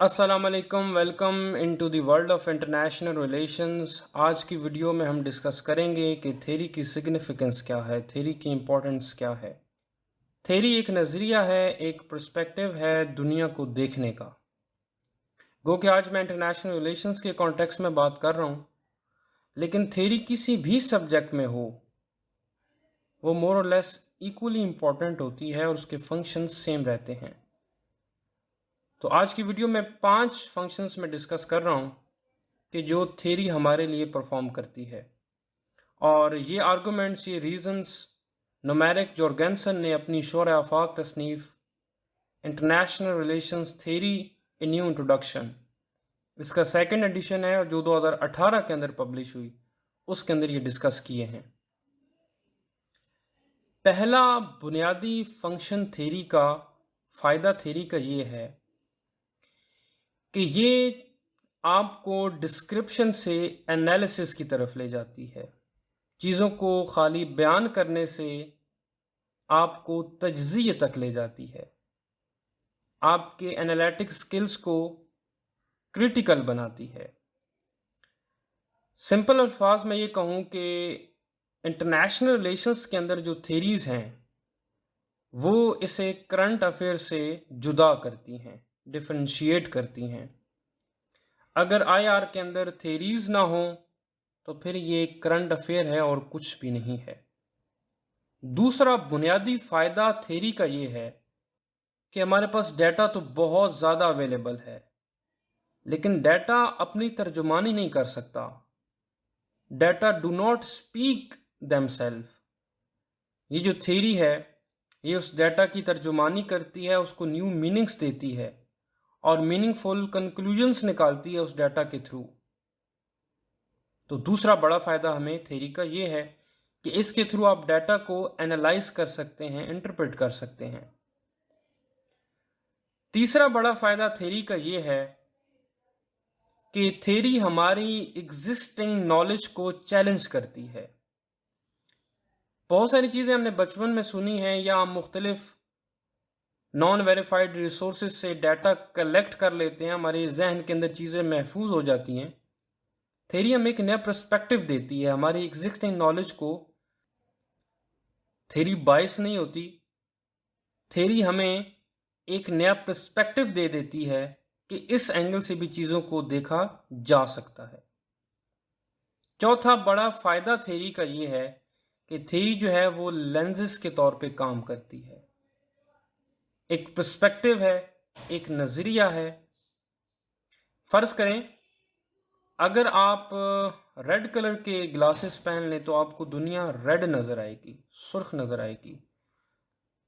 अस्सलाम वालेकुम, welcome into the world of international relations. आज की वीडियो में हम डिस्कस करेंगे कि थ्योरी की सिग्निफिकेंस क्या है, थ्योरी की इम्पोर्टेंस क्या है। थ्योरी एक नज़रिया है, एक पर्सपेक्टिव है दुनिया को देखने का। गो कि आज मैं इंटरनेशनल रिलेशंस के कॉन्टेक्स्ट में बात कर रहा हूँ, लेकिन थ्योरी किसी भी सब्जेक्ट में हो वो मोर और लेस इक्वली इम्पॉर्टेंट होती है और उसके फंक्शंस सेम रहते हैं। तो आज की वीडियो में 5 फंक्शंस में डिस्कस कर रहा हूँ कि जो थ्योरी हमारे लिए परफॉर्म करती है, और ये आर्गूमेंट्स, ये रीजंस नुमेरिक जोर्गेंसन ने अपनी शोर आफाक तसनीफ़ international relations theory a new introduction, इसका सेकंड एडिशन है और जो 2018 के अंदर पब्लिश हुई, उसके अंदर ये डिस्कस किए हैं। पहला बुनियादी फंक्शन थ्योरी का, फ़ायदा थ्योरी का ये है कि ये आपको डिस्क्रिप्शन से एनालिसिस की तरफ ले जाती है। चीज़ों को खाली बयान करने से आपको तज्ज़िये तक ले जाती है, आपके एनालिटिक स्किल्स को क्रिटिकल बनाती है। सिंपल अल्फाज में ये कहूँ कि इंटरनेशनल रिलेशंस के अंदर जो थ्योरीज़ हैं वो इसे करंट अफेयर से जुदा करती हैं, डिफरेंशिएट करती हैं। अगर आईआर के अंदर थ्योरीज़ ना हो तो फिर ये करंट अफेयर है और कुछ भी नहीं है। दूसरा बुनियादी फ़ायदा थ्योरी का ये है कि हमारे पास डाटा तो बहुत ज़्यादा अवेलेबल है, लेकिन डाटा अपनी तर्जुमानी नहीं कर सकता। Data do not speak themselves. ये जो थ्योरी है ये उस डाटा की तर्जुमानी करती है, उसको न्यू मीनिंग्स देती है और मीनिंगफुल कंक्लूजन्स निकालती है उस डाटा के थ्रू। तो दूसरा बड़ा फ़ायदा हमें थ्योरी का ये है कि इसके थ्रू आप डाटा को एनालाइज कर सकते हैं, इंटरप्रेट कर सकते हैं। तीसरा बड़ा फ़ायदा थ्योरी का ये है कि थ्योरी हमारी एग्जिस्टिंग नॉलेज को चैलेंज करती है। बहुत सारी चीज़ें हमने बचपन में सुनी हैं या हम मुख्तलिफ नॉन वेरीफाइड रिसोर्सेज से डाटा कलेक्ट कर लेते हैं, हमारे जहन के अंदर चीज़ें महफूज हो जाती हैं। थ्योरी हमें एक नया पर्सपेक्टिव देती है हमारी एग्जिस्टिंग नॉलेज को। थ्योरी बायस नहीं होती, थ्योरी हमें एक नया पर्सपेक्टिव दे देती है कि इस एंगल से भी चीज़ों को देखा जा सकता है। चौथा बड़ा फ़ायदा थ्योरी का ये है कि थ्योरी जो है वो लेंसेज के तौर पे काम करती है। एक पर्सपेक्टिव है, एक नज़रिया है। फ़र्ज़ करें अगर आप रेड कलर के ग्लासेस पहन लें तो आपको दुनिया रेड नज़र आएगी, सुर्ख नज़र आएगी।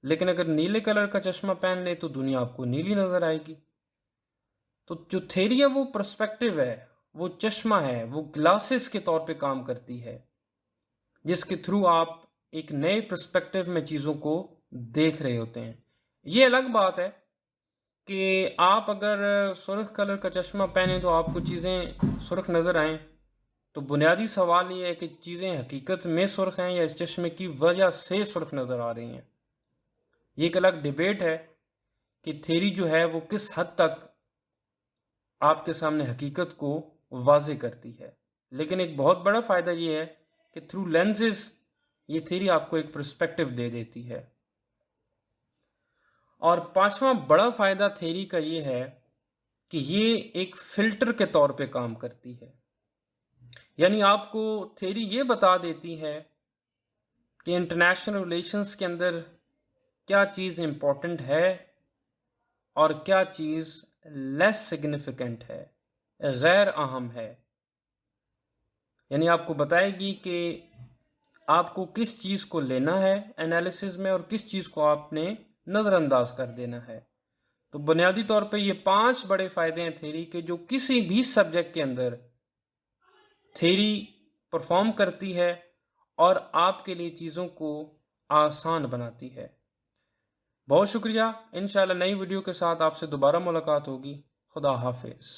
लेकिन अगर नीले कलर का चश्मा पहन लें तो दुनिया आपको नीली नज़र आएगी। तो जो थ्योरी है वो पर्सपेक्टिव है, वो चश्मा है, वो ग्लासेस के तौर पे काम करती है, जिसके थ्रू आप एक नए पर्सपेक्टिव में चीज़ों को देख रहे होते हैं। ये अलग बात है कि आप अगर सुर्ख कलर का चश्मा पहने तो आपको चीज़ें सुर्ख नज़र आएँ, तो बुनियादी सवाल ये है कि चीज़ें हकीकत में सुर्ख हैं या इस चश्मे की वजह से सुर्ख नज़र आ रही हैं। ये एक अलग डिबेट है कि थ्योरी जो है वो किस हद तक आपके सामने हकीकत को वाज़े करती है। लेकिन एक बहुत बड़ा फ़ायदा ये है कि थ्रू लेंसेज ये थ्योरी आपको एक पर्सपेक्टिव दे देती है। और पांचवा बड़ा फ़ायदा थ्योरी का ये है कि ये एक फ़िल्टर के तौर पे काम करती है। यानी आपको थ्योरी ये बता देती है कि इंटरनेशनल रिलेशंस के अंदर क्या चीज़ इम्पोर्टेंट है और क्या चीज़ लेस सिग्निफिकेंट है, गैर अहम है। यानी आपको बताएगी कि आपको किस चीज़ को लेना है एनालिसिस में और किस चीज़ को आपने नज़रअंदाज कर देना है। तो बुनियादी तौर पे ये 5 बड़े फ़ायदे हैं थ्योरी के, जो किसी भी सब्जेक्ट के अंदर थ्योरी परफॉर्म करती है और आपके लिए चीज़ों को आसान बनाती है। बहुत शुक्रिया। इंशाल्लाह नई वीडियो के साथ आपसे दोबारा मुलाकात होगी। खुदा हाफिज़।